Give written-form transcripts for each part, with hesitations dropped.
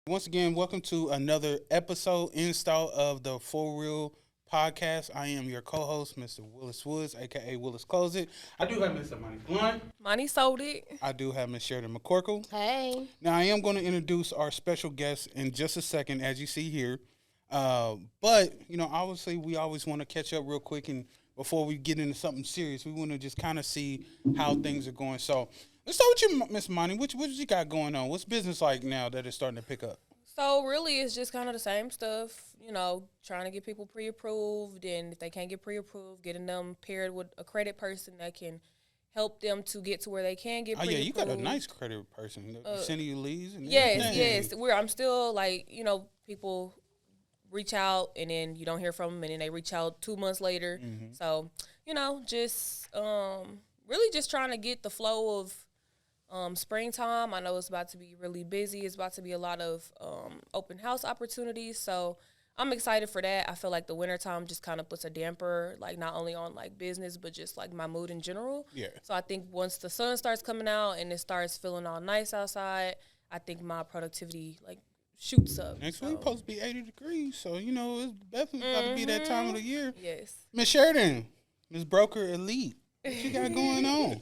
Once again, welcome to another install of the 4RealPodcast. I am your co-host, Mr. Willis Woods, a.k.a. Willis Close It. I do have Mr. Money Blunt. Money sold it. I do have Ms. Sheridan McCorkle. Hey. Now, I am going to introduce our special guest in just a second, as you see here. But, obviously, we always want to catch up real quick. And before we get into something serious, we want to just kind of see how things are going. So, let's start with you, Miss Money. What you got going on? What's business like now that it's starting to pick up? So really, it's just kind of the same stuff. Trying to get people pre-approved, and if they can't get pre-approved, getting them paired with a credit person that can help them to get to where they can get pre-approved. Oh yeah, you got a nice credit person. Sending you leads. And yes. I'm still people reach out and then you don't hear from them, and then they reach out 2 months later. Mm-hmm. So just really just trying to get the flow of. Springtime, I know it's about to be really busy. It's about to be a lot of open house opportunities. So I'm excited for that. I feel like the wintertime just kind of puts a damper, like not only on like business, but just like my mood in general. Yeah. So I think once the sun starts coming out and it starts feeling all nice outside, I think my productivity like shoots up. Next week supposed to be 80 degrees. So, it's definitely about to be that time of the year. Yes. Miss Sheridan, Miss Broker Elite, what you got going on?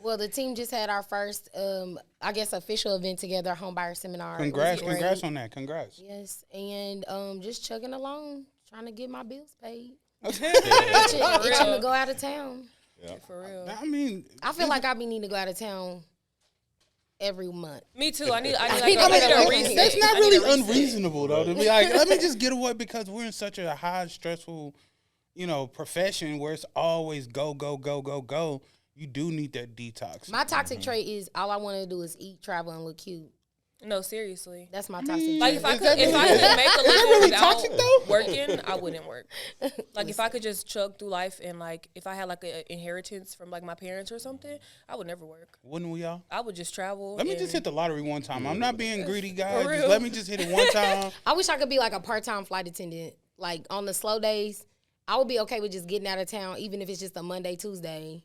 Well, the team just had our first, official event together, homebuyer seminar. Congrats on that. Congrats. Yes, and just chugging along, trying to get my bills paid. Okay. Itching to go out of town. Yeah, for real. I feel like I be needing to go out of town every month. Me too. I need a reason. That's not really unreasonable, though, to be like, let me just get away, because we're in such a high, stressful, profession where it's always go, go, go, go, go. You do need that detox. My toxic trait is all I want to do is eat, travel, and look cute. No, seriously. That's my toxic trait. Like if I could make a living without working, I wouldn't work. Like if I could just chug through life and like if I had like an inheritance from like my parents or something, I would never work. Wouldn't we all? I would just travel. Let me just hit the lottery one time. I'm not being greedy, guys. Just let me just hit it one time. I wish I could be like a part-time flight attendant. Like on the slow days, I would be okay with just getting out of town, even if it's just a Monday, Tuesday,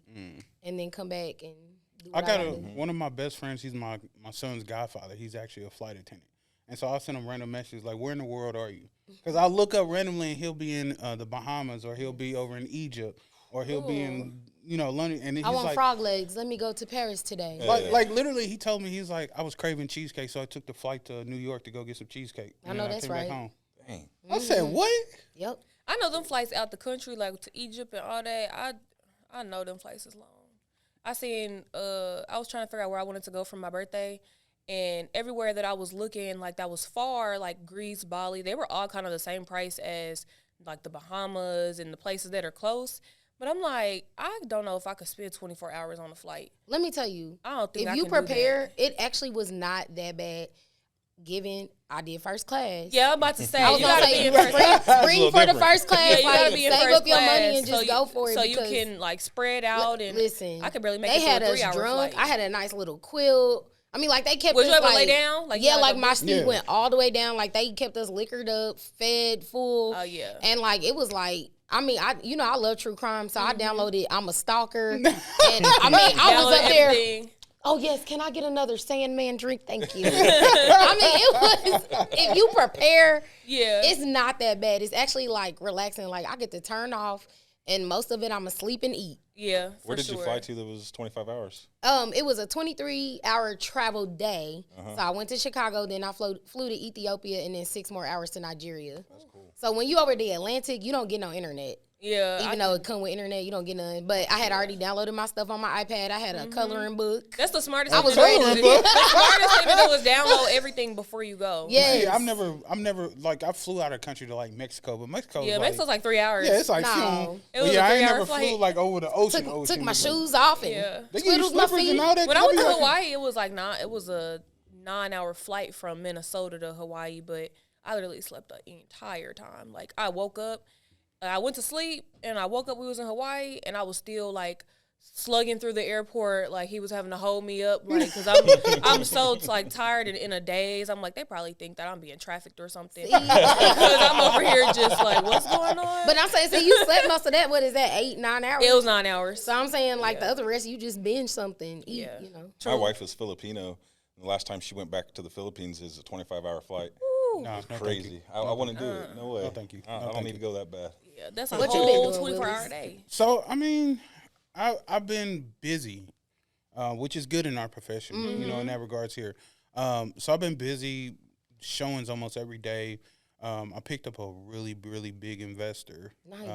and then come back and do what I got one of my best friends. He's my son's godfather. He's actually a flight attendant. And so I'll send him random messages like, where in the world are you? Because I'll look up randomly and he'll be in the Bahamas, or he'll be over in Egypt, or he'll be in, London. And I want frog legs. Let me go to Paris today. Like literally, he told me, he's like, I was craving cheesecake, so I took the flight to New York to go get some cheesecake. I know that's right. Back home. Dang. I said, what? Yep. I know them flights out the country, like to Egypt and all that. I know them flights is long. I was trying to figure out where I wanted to go for my birthday, and everywhere that I was looking, like that was far, like Greece, Bali, they were all kind of the same price as like the Bahamas and the places that are close. But I'm like, I don't know if I could spend 24 hours on a flight. Let me tell you, I don't think if you prepare, it actually was not that bad. Given I did first class. Yeah, I'm about to say, you gotta be in first class. Spring for the first class. Yeah, you gotta be in save first up your money and just go for it. So you can like spread out and listen. I could barely make they it to had a 3-hour us drunk. flight. I had a nice little quilt. I mean, like they kept Was us you able to like lay down? Like yeah, like my sleep went all the way down. Like they kept us liquored up, fed, full. Oh yeah. And like it was like. I mean, I love true crime, so I downloaded I'm a Stalker. And I was up there. Everything. Oh, yes, can I get another Sandman drink? Thank you. It was, if you prepare, it's not that bad. It's actually, like, relaxing. Like, I get to turn off, and most of it I'm asleep and eat. Yeah, Where did you fly to that was 25 hours? It was a 23-hour travel day. So I went to Chicago, then I flew to Ethiopia, and then 6 more hours to Nigeria. That's cool. So when you over the Atlantic, you don't get no internet. Yeah. Even though it come with internet, you don't get none. But I had already downloaded my stuff on my iPad. I had a coloring book. That's the smartest I thing was to ready do. to do. The smartest thing to do is download everything before you go. Yeah. I'm never like, I flew out of the country to like Mexico, but Mexico's like 3 hours. Yeah, it's like no. It was I a ain't 3-hour never flight. flew like over the ocean. Took my shoes off and They give you twiddled my slippers feet. and all that. When I went to Hawaii, it was like it was a 9-hour flight from Minnesota to Hawaii, but I literally slept the entire time. Like I woke up, I went to sleep, and I woke up. We was in Hawaii, and I was still like slugging through the airport. Like he was having to hold me up, like because I'm so like tired and in a daze. I'm like they probably think that I'm being trafficked or something because I'm over here just like what's going on. But I'm saying, so you slept most of that. What is that? 8-9 hours? It was 9 hours. So I'm saying like the other rest, you just binge something. Eat, Yeah. you know. My wife is Filipino. The last time she went back to the Philippines is a 25-hour flight. No, crazy. I wouldn't do it. No way. No, thank you. I don't need to go that bad. Yeah, that's a What you whole been doing, 24-hour day. So, I mean, I've been busy, which is good in our profession, you know, in that regards here. So I've been busy, showings almost every day. I picked up a really, really big investor. Nice.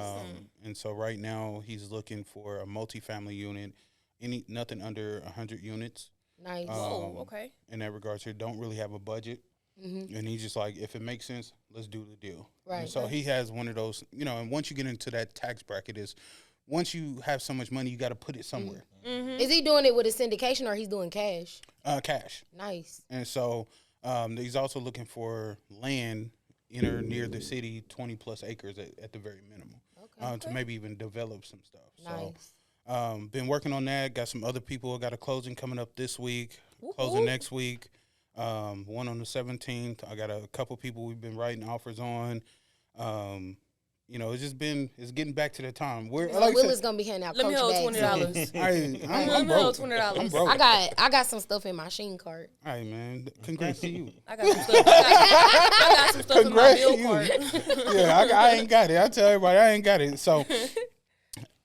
And so right now he's looking for a multifamily unit, nothing under 100 units. Nice. Whoa, okay. In that regards here, don't really have a budget. And he's just like, if it makes sense, let's do the deal. Right. And so he has one of those, you know, and once you get into that tax bracket once you have so much money, you got to put it somewhere. Is he doing it with a syndication or he's doing cash? Cash. Nice. And so he's also looking for land near the city, 20 plus acres at the very minimum, to maybe even develop some stuff. Nice. So been working on that. Got some other people. Got a closing coming up this week, closing next week. One on the 17th. I got a couple people we've been writing offers on. You know, it's getting back to the time. Like Will is gonna be handing out. Let me hold $20. I'm broke. $20. I'm broke. I got some stuff in my Sheen cart. All right, man. Congrats to you. I got some stuff. I got some stuff in my Congrats bill to you. cart. Yeah, I ain't got it. I tell everybody I ain't got it. So,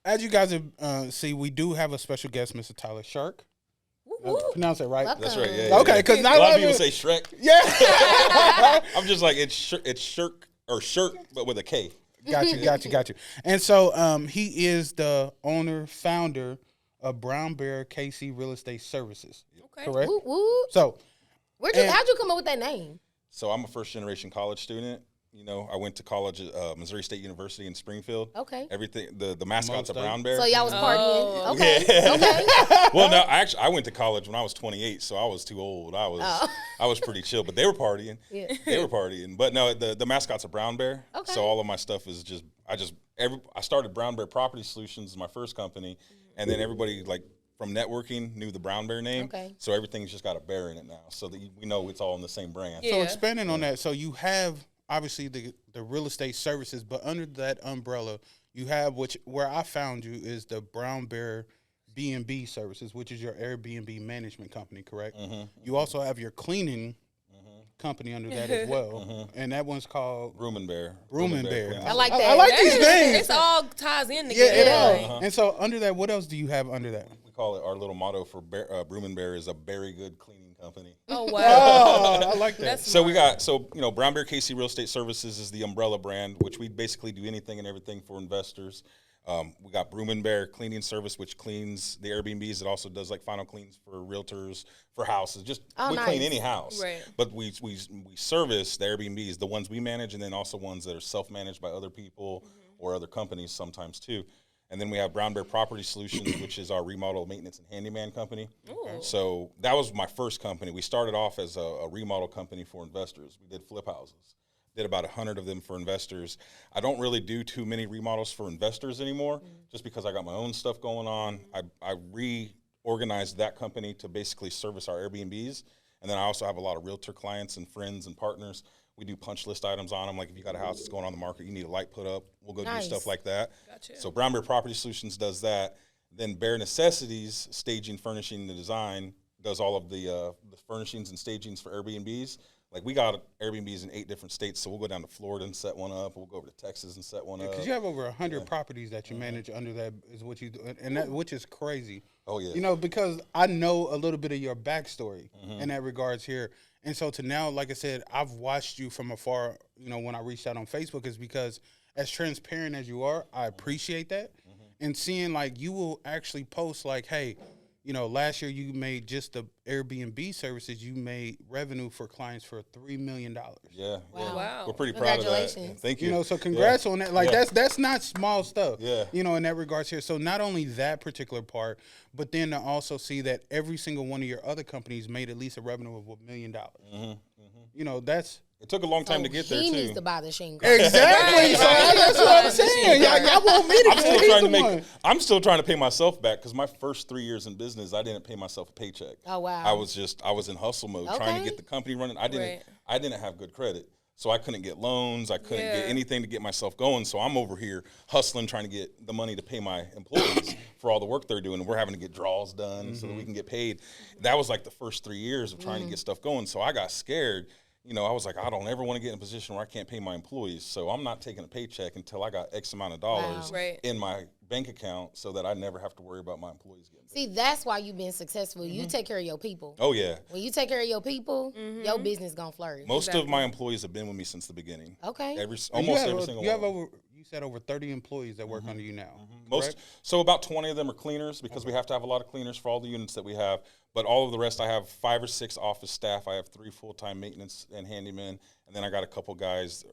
as you guys see, we do have a special guest, Mr. Tyler Shirk. Pronounce it right. Welcome. That's right. Yeah. Okay, because a lot of people say Shrek. Yeah. I'm just like it's Shirk or Shirk, but with a K. Got you. And so he is the owner, founder of Broom Bear KC Real Estate Services. Okay. Correct? Woo, woo. So how'd you come up with that name? So I'm a first-generation college student. You know, I went to college at Missouri State University in Springfield. Okay. Everything, the mascot's a brown bear. So y'all was partying. Oh. Okay. Yeah. Okay. Well, no, I went to college when I was 28, so I was too old. I was pretty chill, but they were partying. Yeah. They were partying. But no, the mascot's a brown bear. Okay. So all of my stuff is I started Brown Bear Property Solutions, my first company, and then everybody like from networking knew the Brown Bear name. Okay. So everything's just got a bear in it now, so that we know it's all in the same brand. Yeah. So expanding on that, so you have obviously the real estate services, but under that umbrella, you have where I found you is the Brown Bear BnB services, which is your Airbnb management company, correct? You also have your cleaning company under that as well, and that one's called Broom Bear. Broom Bear. I like that. I like these names. It's all ties in Yeah, together. it all. And so under that, what else do you have under that? We call it our little motto for Broom Bear is a very good cleaning company. Oh wow. Oh, I like that. That's So we got Brown Bear KC Real Estate Services is the umbrella brand, which we basically do anything and everything for investors. We got Broom Bear Cleaning Service, which cleans the Airbnbs. It also does like final cleans for realtors, for houses. We clean any house. Right. But we service the Airbnbs, the ones we manage, and then also ones that are self-managed by other people or other companies sometimes too. And then we have Brown Bear Property Solutions, which is our remodel, maintenance, and handyman company. Ooh. So that was my first company. We started off as a remodel company for investors. We did flip houses. Did about 100 of them for investors. I don't really do too many remodels for investors anymore, just because I got my own stuff going on. I reorganized that company to basically service our Airbnbs. And then I also have a lot of realtor clients and friends and partners. We do punch list items on them. Like if you got a house that's going on the market, you need a light put up, we'll go do stuff like that. Gotcha. So Brown Bear Property Solutions does that. Then Bear Necessities, staging, furnishing, the design, does all of the furnishings and stagings for Airbnbs. Like we got Airbnbs in 8 different states, so we'll go down to Florida and set one up. We'll go over to Texas and set one up. Because you have over 100 properties that you manage under that is what you do, and that which is crazy. Oh yeah. You know, because I know a little bit of your backstory in that regards here, and so to now, like I said, I've watched you from afar. You know, when I reached out on Facebook, is because as transparent as you are, I appreciate that, and seeing like you will actually post like, hey. You know, last year you made just the Airbnb services. You made revenue for clients for $3 million. Yeah, yeah. Wow. We're pretty proud of that. Congratulations. Thank you. You know, so congrats on that. Like that's not small stuff. Yeah. You know, in that regards here. So not only that particular part, but then to also see that every single one of your other companies made at least a revenue of $1 million. You know, that's. It took a long time to get there He too. needs to buy the Sheen card. Exactly. So that's what I'm saying. Y'all want me to I'm still trying to pay myself back because my first 3 years in business, I didn't pay myself a paycheck. Oh wow. I was in hustle mode trying to get the company running. I didn't have good credit. So I couldn't get loans. I couldn't get anything to get myself going. So I'm over here hustling, trying to get the money to pay my employees for all the work they're doing. And we're having to get draws done so that we can get paid. That was like the first 3 years of trying to get stuff going. So I got scared. You know, I was like, I don't ever want to get in a position where I can't pay my employees. So I'm not taking a paycheck until I got X amount of dollars in my bank account so that I never have to worry about my employees getting paid. See, that's why you've been successful. You take care of your people. Oh, yeah. When you take care of your people, your business going to flourish. Most of my employees have been with me since the beginning. Okay. Almost every single one. You said over 30 employees that work under you now. So about 20 of them are cleaners because we have to have a lot of cleaners for all the units that we have. But all of the rest, I have 5 or 6 office staff. I have 3 full-time maintenance and handymen. And then I got a couple guys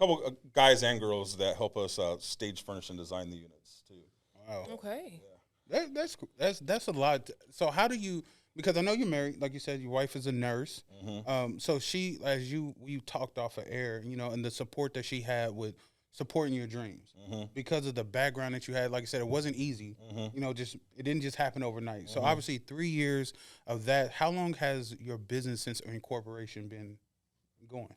and girls that help us stage, furnish, and design the units too. Wow. Okay. Yeah. That's a lot. So how do you? Because I know you're married, like you said, your wife is a nurse. So she, as you talked off of air, you know, and the support that she had with supporting your dreams because of the background that you had. Like I said, it wasn't easy. You know, it didn't just happen overnight. So obviously 3 years of that. How long has your business since incorporation been going?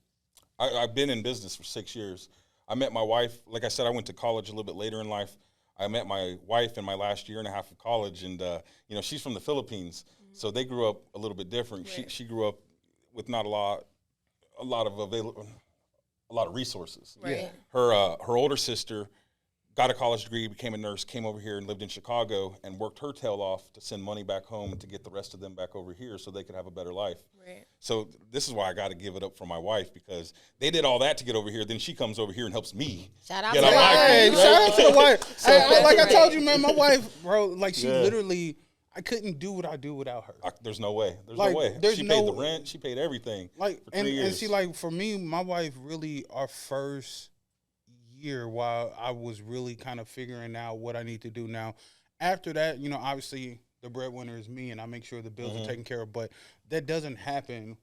I've been in business for 6 years. I met my wife. Like I said, I went to college a little bit later in life. I met my wife in my last year and a half of college, and you know, she's from the Philippines, so they grew up a little bit different. Right. She grew up with not a lot of resources. Right. Yeah. Her older sister got a college degree, became a nurse, came over here and lived in Chicago and worked her tail off to send money back home to get the rest of them back over here so they could have a better life. Right. So this is why I got to give it up for my wife, because they did all that to get over here. Then she comes over here and helps me. Shout out to the wife. Shout out to the wife. Like I told you, man, my wife, bro, like she literally, I couldn't do what I do without her. There's no way. There's like, no way. She paid the rent. She paid everything. Like, for 3 years. And she, like, for me, my wife really, our first year while I was really kind of figuring out what I need to do now. After that, you know, obviously the breadwinner is me, and I make sure the bills are taken care of. But that doesn't happen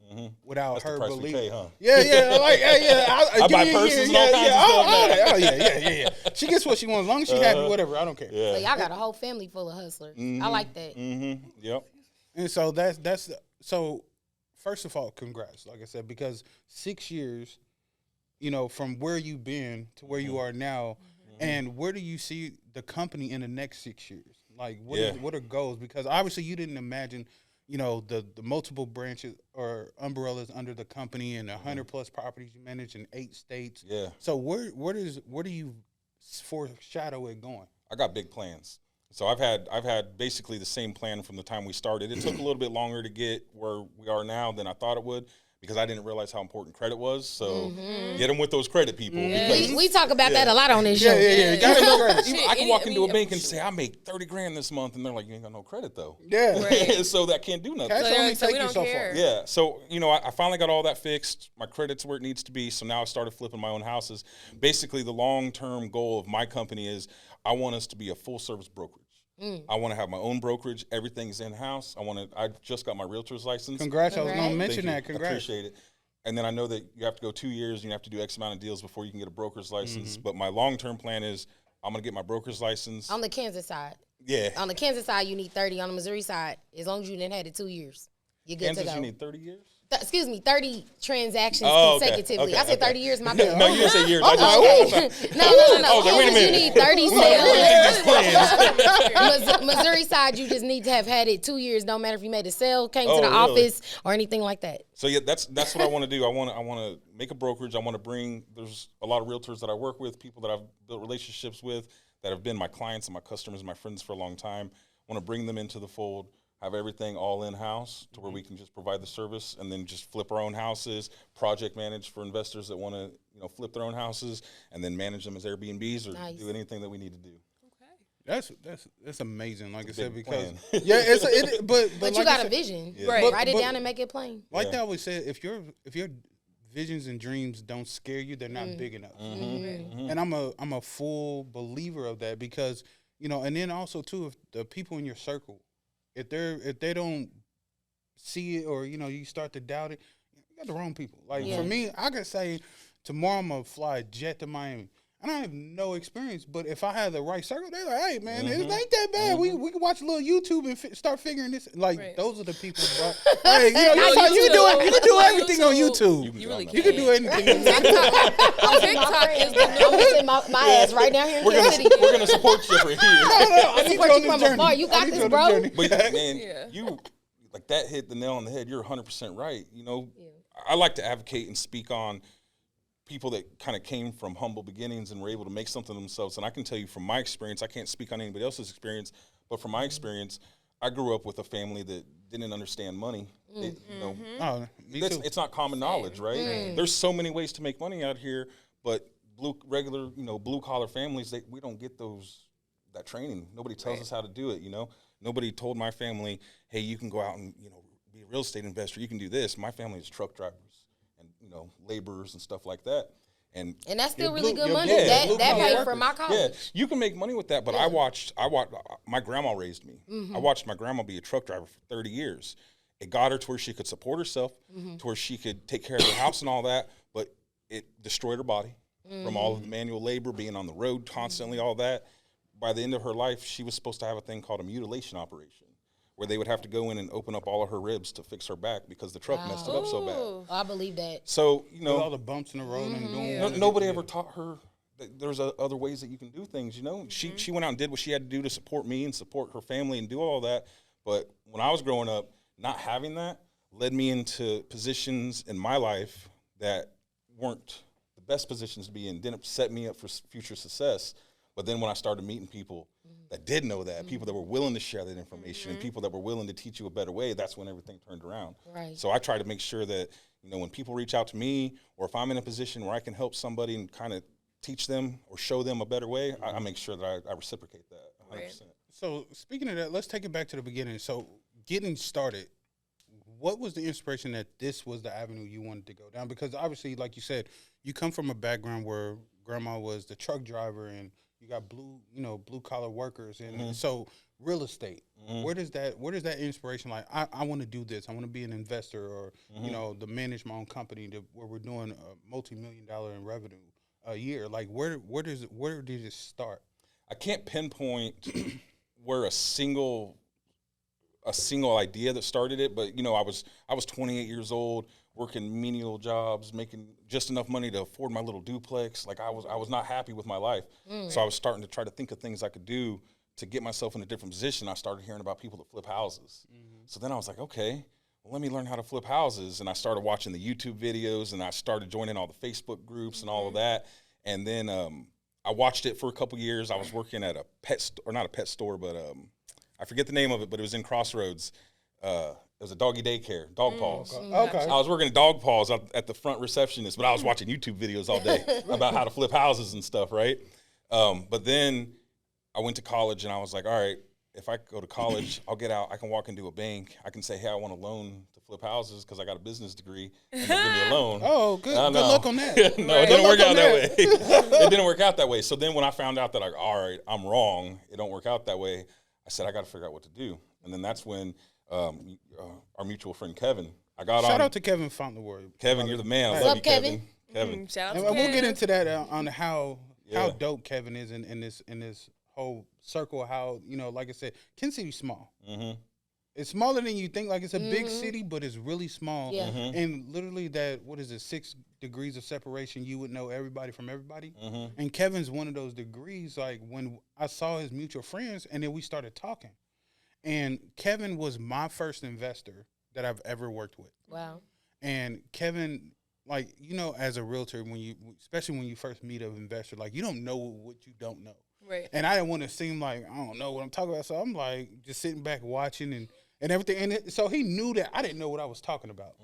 without That's her the price belief. We pay, huh? Yeah, like, I buy purses and all kinds of stuff. Yeah. She gets what she wants, as long as she's happy, whatever. I don't care. Yeah. So y'all got a whole family full of hustlers. I like that. Yep. And so that's so. First of all, congrats, like I said, because 6 years, you know, from where you've been to where you are now, and where do you see the company in the next 6 years? Like, what are goals? Because obviously you didn't imagine, you know, the multiple branches or umbrellas under the company and 100+ properties you manage in 8 states. Yeah. So where do you foreshadow it going? I got big plans. So I've had basically the same plan from the time we started. It took a little bit longer to get where we are now than I thought it would, because I didn't realize how important credit was. So get them with those credit people. Yeah. We talk about that a lot on this show. Yeah. I can walk into a bank and say, I make $30,000 this month, and they're like, you ain't got no credit though. Yeah. Right. So that can't do nothing. Cash only so take we you don't so care. far. Yeah. So, you know, I finally got all that fixed. My credit's where it needs to be. So now I started flipping my own houses. Basically, the long-term goal of my company is I want us to be a full-service brokerage. I want to have my own brokerage. Everything's in-house. I just got my realtor's license. Congrats. I was going to mention Thank you. that. Congrats. I appreciate it. And then I know that you have to go 2 years and you have to do X amount of deals before you can get a broker's license. But my long-term plan is I'm going to get my broker's license. On the Kansas side. Yeah. On the Kansas side, you need 30. On the Missouri side, as long as you didn't had it 2 years, you're good to go. You need 30 years? 30 transactions consecutively. Okay, I said 30 years, my bad. No, you didn't say years. No. Okay, wait a minute. You need 30 sales. Missouri side, you just need to have had it 2 years. Don't matter if you made a sale, came to the office, or anything like that. So yeah, that's what I want to do. I want to make a brokerage. I want to bring. There's a lot of realtors that I work with, people that I've built relationships with, that have been my clients and my customers, my friends for a long time. I want to bring them into the fold. Have everything all in-house to where we can just provide the service, and then just flip our own houses, project manage for investors that want to, you know, flip their own houses, and then manage them as Airbnbs or do anything that we need to do. That's amazing. Like I said, because plan. but you like got a vision. Yeah. Right. Write it down and make it plain. Like they always say, if your visions and dreams don't scare you, they're not big enough. And I'm a full believer of that, because, you know, and then also too, if the people in your circle, if they don't see it, or, you know, you start to doubt it, you got the wrong people. Like for me, I could say tomorrow I'm gonna fly a jet to Miami. and I have no experience. But if I had the right circle, they're like, hey, man, it ain't that bad. We can watch a little YouTube and start figuring this. Like, those are the people, bro. Hey, you can do everything on YouTube. You can do anything. TikTok is I'm my ass right down here in Kansas City. We're going to support you over here. I support you from afar. You got this, bro. But, man, you, like, that hit the nail on the head. You're 100% right. You know, I like to advocate and speak on people that kind of came from humble beginnings and were able to make something of themselves. And I can tell you from my experience, I can't speak on anybody else's experience, but from my experience, I grew up with a family that didn't understand money. You know, it's not common knowledge, right? There's so many ways to make money out here, but regular, blue collar families, we don't get that training. Nobody tells us how to do it. Nobody told my family, hey, you can go out and be a real estate investor. You can do this. My family is truck drivers and laborers and stuff like that. And that's still really good money. That paid for my college. Yeah, you can make money with that. But I watched. My grandma raised me. I watched my grandma be a truck driver for 30 years. It got her to where she could support herself, to where she could take care of her house and all that. But it destroyed her body from all of the manual labor, being on the road constantly, all that. By the end of her life, she was supposed to have a thing called a mutilation operation, where they would have to go in and open up all of her ribs to fix her back because the truck messed it up so bad. Oh, I believe that. So, with all the bumps in the road and doing nobody ever taught her that there's other ways that you can do things, She went out and did what she had to do to support me and support her family and do all that. But when I was growing up, not having that led me into positions in my life that weren't the best positions to be in, didn't set me up for future success. But then when I started meeting people that did know that, people that were willing to share that information, and people that were willing to teach you a better way, that's when everything turned around. Right. So I try to make sure that, when people reach out to me, or if I'm in a position where I can help somebody and kind of teach them or show them a better way, I make sure that I reciprocate that 100%. Right. So speaking of that, let's take it back to the beginning. So getting started, what was the inspiration that this was the avenue you wanted to go down? Because obviously, like you said, you come from a background where grandma was the truck driver and you got blue collar workers, and so real estate. Where does that inspiration, like, I want to do this, I want to be an investor, or to manage my own company where we're doing a $multi-million in revenue a year? Like, where did it start? I can't pinpoint where a single idea that started it, but I was 28 years old, working menial jobs, making just enough money to afford my little duplex. Like, I was not happy with my life. So I was starting to try to think of things I could do to get myself in a different position. I started hearing about people that flip houses. So then I was like, okay, well, let me learn how to flip houses. And I started watching the YouTube videos, and I started joining all the Facebook groups and all of that. And then I watched it for a couple years. I was working at a pet store, or not a pet store, but I forget the name of it, but it was in Crossroads. It was a doggy daycare, Dog Paws. Okay. I was working at Dog Paws at the front receptionist, but I was watching YouTube videos all day about how to flip houses and stuff, right? But then I went to college, and I was like, all right, if I go to college, I'll get out, I can walk into a bank, I can say, hey, I want a loan to flip houses because I got a business degree, and they'll give me a loan. Oh, good luck on that. No, it didn't work out that way. It didn't work out that way. So then when I found out that, like, all right, I'm wrong, it don't work out that way, I said, I got to figure out what to do. And then that's when our mutual friend Kevin, Shout out to Kevin Fauntleroy. Kevin, you're the man. I love you, Kevin. Kevin. Shout out to And Kevin. we'll get into that on how dope Kevin is in this whole circle. How, like I said, Kansas City's small. It's smaller than you think. Like, it's a big city, but it's really small. Yeah. And literally 6 degrees of separation, you would know everybody from everybody. And Kevin's one of those degrees. Like, when I saw his mutual friends, and then we started talking. And Kevin was my first investor that I've ever worked with. Wow. And Kevin, like, as a realtor, especially when you first meet an investor, like, you don't know what you don't know. Right. And I didn't want to seem like I don't know what I'm talking about. So I'm like just sitting back watching and everything. And so he knew that I didn't know what I was talking about.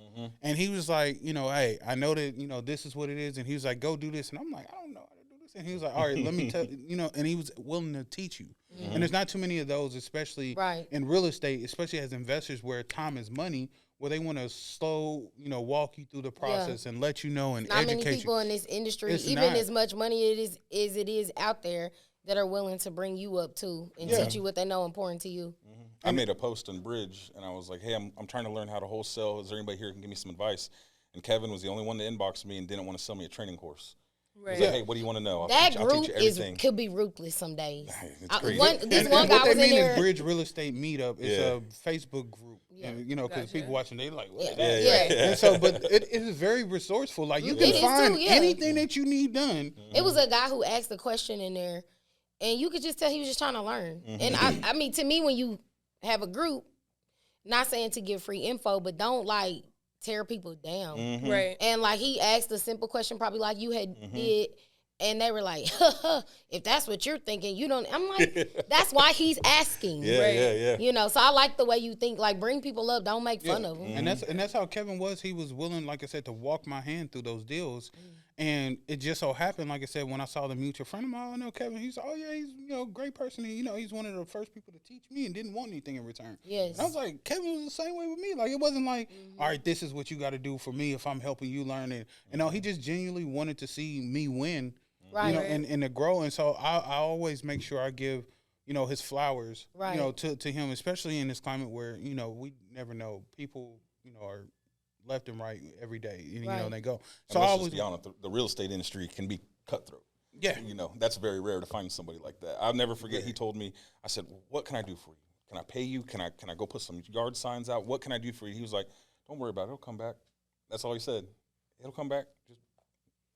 And he was like, hey, I know that, this is what it is. And he was like, go do this. And I'm like, I don't know how to do this. And he was like, all right, let me tell you, and he was willing to teach you. And there's not too many of those, especially in real estate, especially as investors where time is money, where they want to slow, walk you through the process and let you know and educate you. Not many people in this industry, It's even not. as much money it is out there, that are willing to bring you up too and teach you what they know important to you. I made a post on Bridge, and I was like, hey, I'm trying to learn how to wholesale. Is there anybody here who can give me some advice? And Kevin was the only one to inbox me and didn't want to sell me a training course. Right. Like, hey, what do you want to know? That I'll group teach you everything. could be ruthless some days. It's crazy. This one guy what was they in mean there. is Bridge Real Estate Meetup. It's a Facebook group. Yeah. And, you know, because people watching, they like, what? Yeah. And so, but it is very resourceful. Like, you can find anything that you need done. It was a guy who asked a question in there, and you could just tell he was just trying to learn. And I mean, to me, when you have a group, not saying to give free info, but don't like tear people down. Right. And like he asked a simple question, probably like you had did, and they were like, if that's what you're thinking, you don't. I'm like, that's why he's asking. Yeah. You know, so I like the way you think. Like, bring people up, don't make fun of them. And that's how Kevin was. He was willing, like I said, to walk my hand through those deals. And it just so happened, like I said, when I saw the mutual friend of mine, I know Kevin. He's he's a great person. And, he's one of the first people to teach me and didn't want anything in return. Yes. And I was like, Kevin was the same way with me. Like, it wasn't like, all right, this is what you got to do for me if I'm helping you learn it. And no, he just genuinely wanted to see me win. Right. And to grow. And so I always make sure I give, his flowers, right. To him, especially in this climate where, we never know. People, are left and right every day, and they go. So and I let's always just be honest, the real estate industry can be cutthroat. Yeah. That's very rare to find somebody like that. I'll never forget, he told me, I said, what can I do for you? Can I pay you? Can I go put some yard signs out? What can I do for you? He was like, don't worry about it. It'll come back. That's all he said. It'll come back. Just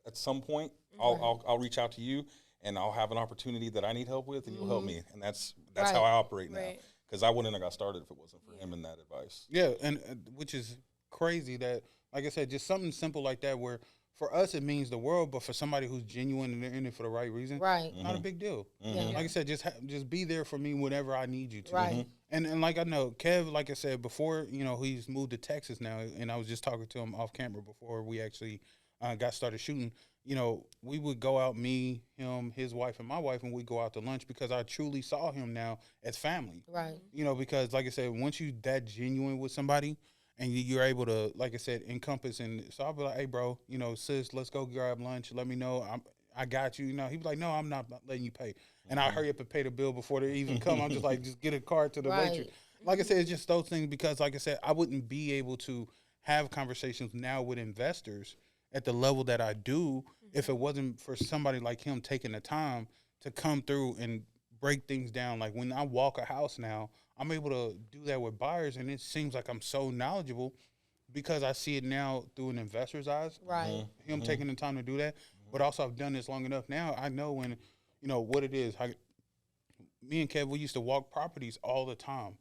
at some point, I'll reach out to you, and I'll have an opportunity that I need help with, and you'll help me. And that's how I operate now. Because I wouldn't have got started if it wasn't for him and that advice. Yeah, and which is crazy that, like I said, just something simple like that where for us it means the world, but for somebody who's genuine and they're in it for the right reason, not a big deal. Like I said, just be there for me whenever I need you to. Right. And like I know, Kev, like I said before, he's moved to Texas now, and I was just talking to him off camera before we actually got started shooting. We would go out, me, him, his wife, and my wife, and we'd go out to lunch because I truly saw him now as family. Right. Because like I said, once you that genuine with somebody and you're able to, like I said, encompass, and so I'll be like, hey, bro, sis, let's go grab lunch. Let me know. I got you. He'd be like, no, I'm not letting you pay. And I hurry up and pay the bill before they even come. I'm just like, just get a card to the waitress. Like I said, it's just those things because, like I said, I wouldn't be able to have conversations now with investors at the level that I do if it wasn't for somebody like him taking the time to come through and break things down. Like when I walk a house now, I'm able to do that with buyers, and it seems like I'm so knowledgeable because I see it now through an investor's eyes. Right. Him taking the time to do that. But also I've done this long enough now. I know when, what it is. Me and Kev, we used to walk properties all the time,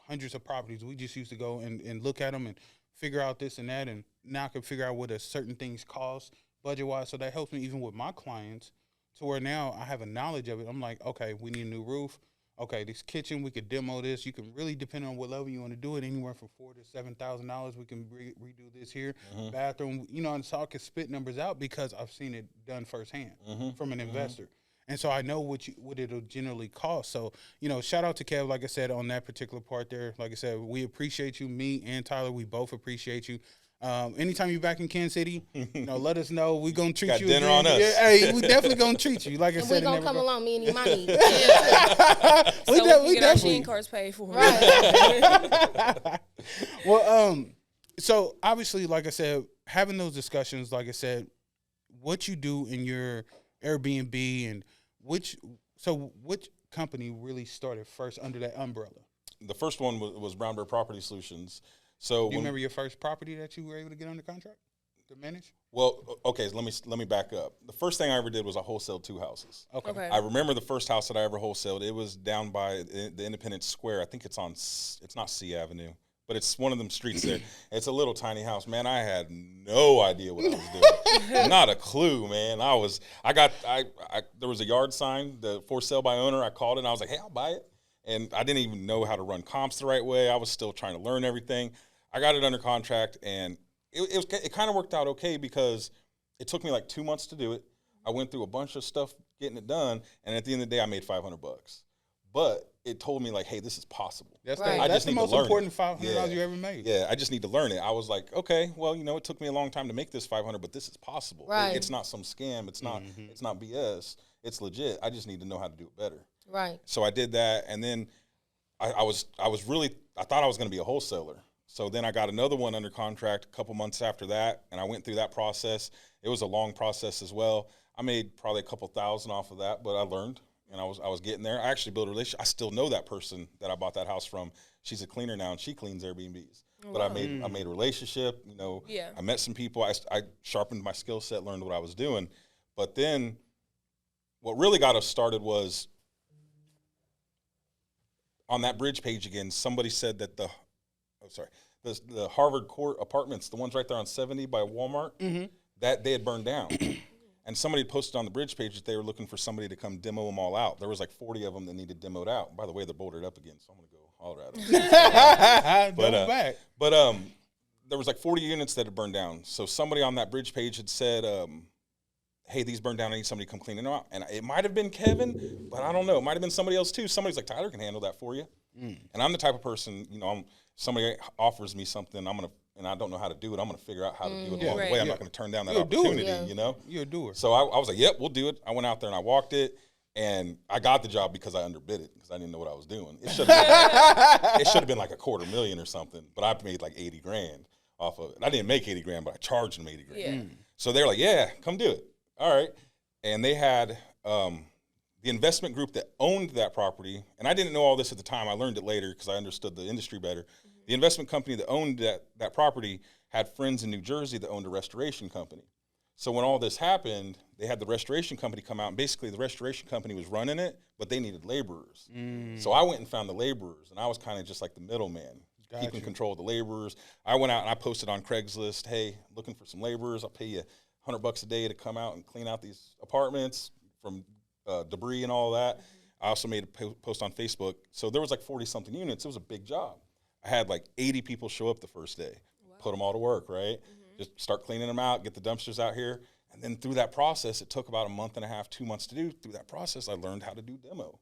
hundreds of properties. We just used to go and look at them and figure out this and that, and now I can figure out what a certain things cost budget-wise. So that helps me even with my clients to where now I have a knowledge of it. I'm like, okay, we need a new roof. Okay, this kitchen, we could demo this. You can really, depend on what level you want to do it, anywhere from $4,000 to $7,000. We can redo this here. Bathroom, and so I can spit numbers out because I've seen it done firsthand from an investor. And so I know what it'll generally cost. So, shout out to Kev, like I said, on that particular part there. Like I said, we appreciate you. Me and Tyler, we both appreciate you. Anytime you're back in Kansas City, let us know. We're going to treat Got you dinner again. on us. Yeah, hey, we definitely going to treat you. Like I And said, we're going to come along, me and Imani. So we can get our machine cards paid for. Right. Well, so obviously, like I said, having those discussions, like I said, what you do in your Airbnb and which company really started first under that umbrella? The first one was Broom Bear Property Solutions. So do you remember your first property that you were able to get under contract to manage? Well, okay, so let me back up. The first thing I ever did was I wholesaled 2 houses. Okay. I remember the first house that I ever wholesaled. It was down by the Independence Square. I think it's not C Avenue, but it's one of them streets there. It's a little tiny house. Man, I had no idea what I was doing. Not a clue, man. There was a yard sign, the for sale by owner. I called it and I was like, hey, I'll buy it. And I didn't even know how to run comps the right way. I was still trying to learn everything. I got it under contract, and it kind of worked out okay because it took me like 2 months to do it. I went through a bunch of stuff getting it done, and at the end of the day, I made $500. But it told me like, hey, this is possible. That's right. That's the most important $500 you ever made. Yeah, I just need to learn it. I was like, okay, well, it took me a long time to make this $500, but this is possible. Right. It's not some scam. It's not. It's not BS. It's legit. I just need to know how to do it better. Right. So I did that, and then I thought I was going to be a wholesaler. So then I got another one under contract a couple months after that, and I went through that process. It was a long process as well. I made probably a couple thousand off of that, but I learned, and I was getting there. I actually built a relationship. I still know that person that I bought that house from. She's a cleaner now, and she cleans Airbnbs. But I made a relationship. I met some people. I sharpened my skill set, learned what I was doing. But then what really got us started was on that bridge page again, somebody said that the Harvard Court apartments, the ones right there on 70 by Walmart, that they had burned down. And somebody posted on the bridge page that they were looking for somebody to come demo them all out. There was like 40 of them that needed demoed out. By the way, they're bolted up again, so I'm going to go holler at them. But there was like 40 units that had burned down. So somebody on that bridge page had said, hey, these burned down. I need somebody to come clean them out. And it might have been Kevin, but I don't know. It might have been somebody else too. Somebody's like, Tyler can handle that for you. And I'm the type of person, somebody offers me something, and I don't know how to do it. I'm going to figure out how to do it along the way. I'm not going to turn down that opportunity, You're a doer. So I was like, yep, we'll do it. I went out there and I walked it, and I got the job because I underbid it because I didn't know what I was doing. It should have been like $250,000 or something, but I made like $80,000 off of it. I didn't make $80,000, but I charged them $80,000. Yeah. So they're like, yeah, come do it. All right. And they had the investment group that owned that property, and I didn't know all this at the time. I learned it later because I understood the industry better. The investment company that owned that property had friends in New Jersey that owned a restoration company. So when all this happened, they had the restoration company come out, and basically the restoration company was running it, but they needed laborers. So I went and found the laborers, and I was kind of just like the middleman, keeping control of the laborers. I went out and I posted on Craigslist, hey, looking for some laborers. I'll pay you $100 a day to come out and clean out these apartments from debris and all that. I also made a post on Facebook. So there was like 40-something units. It was a big job. I had like 80 people show up the first day, put them all to work, right? Just start cleaning them out, get the dumpsters out here. And then through that process, it took about a month and a half, 2 months to do. Through that process, I learned how to do demo.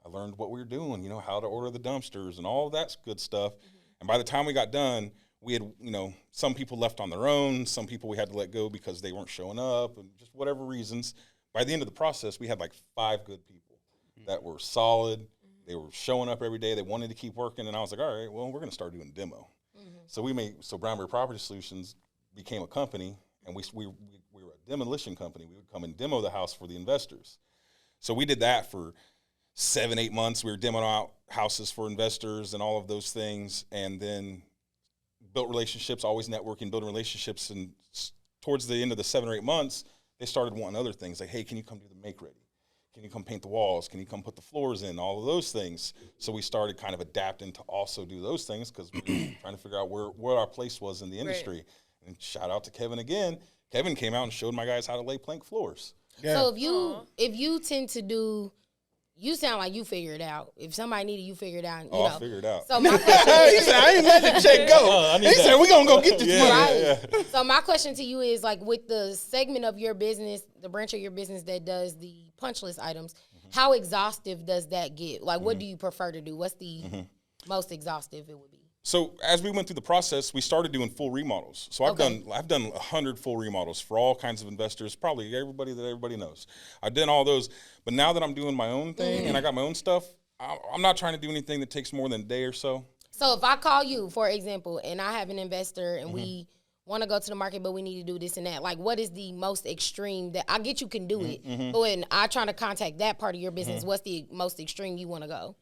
I learned what we were doing, how to order the dumpsters and all of that good stuff. And by the time we got done, we had, some people left on their own. Some people we had to let go because they weren't showing up and just whatever reasons. By the end of the process, we had like 5 good people that were solid. They were showing up every day. They wanted to keep working. And I was like, all right, well, we're going to start doing demo. So Broom Bear Property Solutions became a company, and we were a demolition company. We would come and demo the house for the investors. So we did that for 7-8 months. We were demoing out houses for investors and all of those things, and then built relationships, always networking, building relationships. And towards the end of the 7 or 8 months, they started wanting other things like, hey, can you come do the make ready? Can you come paint the walls? Can you come put the floors in? All of those things. So we started kind of adapting to also do those things because we were trying to figure out where our place was in the industry. Right. And shout out to Kevin again. Kevin came out and showed my guys how to lay plank floors. Yeah. So if you tend to do, you sound like you figure it out. If somebody needed you figure it out. I'll figure it out. So my question he said, I ain't let the check go. He said, we're going to go get this money. Yeah. So my question to you is, like, with the segment of your business, the branch of your business that does the punch list items, how exhaustive does that get? Like, what do you prefer to do? What's the most exhaustive it would be? So as we went through the process, we started doing full remodels. So I've done 100 full remodels for all kinds of investors, probably everybody that everybody knows. I've done all those, but now that I'm doing my own thing and I got my own stuff, I'm not trying to do anything that takes more than a day or so. So if I call you, for example, and I have an investor and we want to go to the market, but we need to do this and that, like, what is the most extreme that I get you can do it, but when I try to contact that part of your business, what's the most extreme you want to go?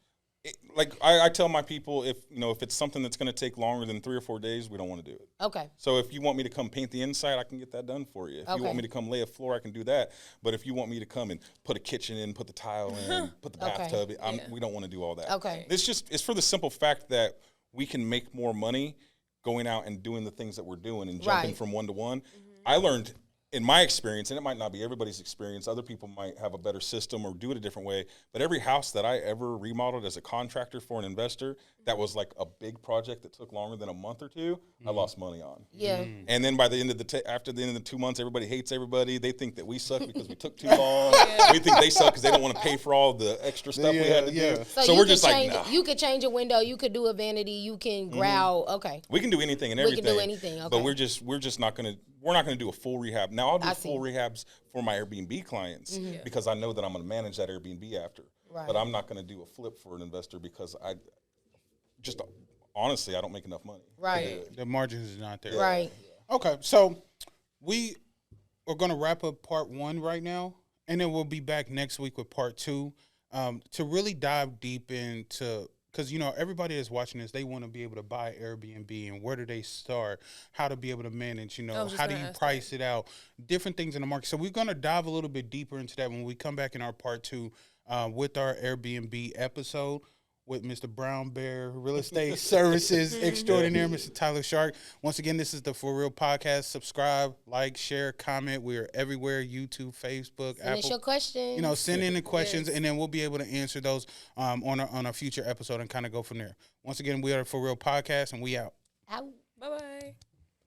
I tell my people, if it's something that's going to take longer than 3 or 4 days, we don't want to do it. Okay. So if you want me to come paint the inside, I can get that done for you. If you want me to come lay a floor, I can do that. But if you want me to come and put a kitchen in, put the tile in, put the bathtub in, we don't want to do all that. Okay. It's for the simple fact that we can make more money going out and doing the things that we're doing and jumping from one to one. I learned in my experience, and it might not be everybody's experience, other people might have a better system or do it a different way, but every house that I ever remodeled as a contractor for an investor that was like a big project that took longer than a month or two, I lost money on. Yeah. And then by the end of after the end of the 2 months, everybody hates everybody. They think that we suck because we took too long. We think they suck because they don't want to pay for all the extra stuff we had to do. So we're just like, nah. You could change a window. You could do a vanity. You can grout. Okay. We can do anything and everything. We can do anything. Okay. But we're just not going to. We're not going to do a full rehab. Now, I'll do full rehabs for my Airbnb clients because I know that I'm going to manage that Airbnb after. Right. But I'm not going to do a flip for an investor because honestly, I don't make enough money. Right. The margins is not there. Right. Okay, so we are going to wrap up part 1 right now, and then we'll be back next week with part 2 to really dive deep into, because, you know, everybody that's watching this, they want to be able to buy Airbnb, and where do they start, how to be able to manage, you know, how do you price it out, different things in the market. So we're going to dive a little bit deeper into that when we come back in our part 2 with our Airbnb episode with Mr. Broom Bear, Real Estate Services Extraordinaire, Mr. Tyler Shirk. Once again, this is the For Real Podcast. Subscribe, like, share, comment. We are everywhere, YouTube, Facebook, Send Apple. us your questions. You know, send in the questions, and then we'll be able to answer those on a future episode and kind of go from there. Once again, we are the For Real Podcast, and we out. Out. Bye-bye.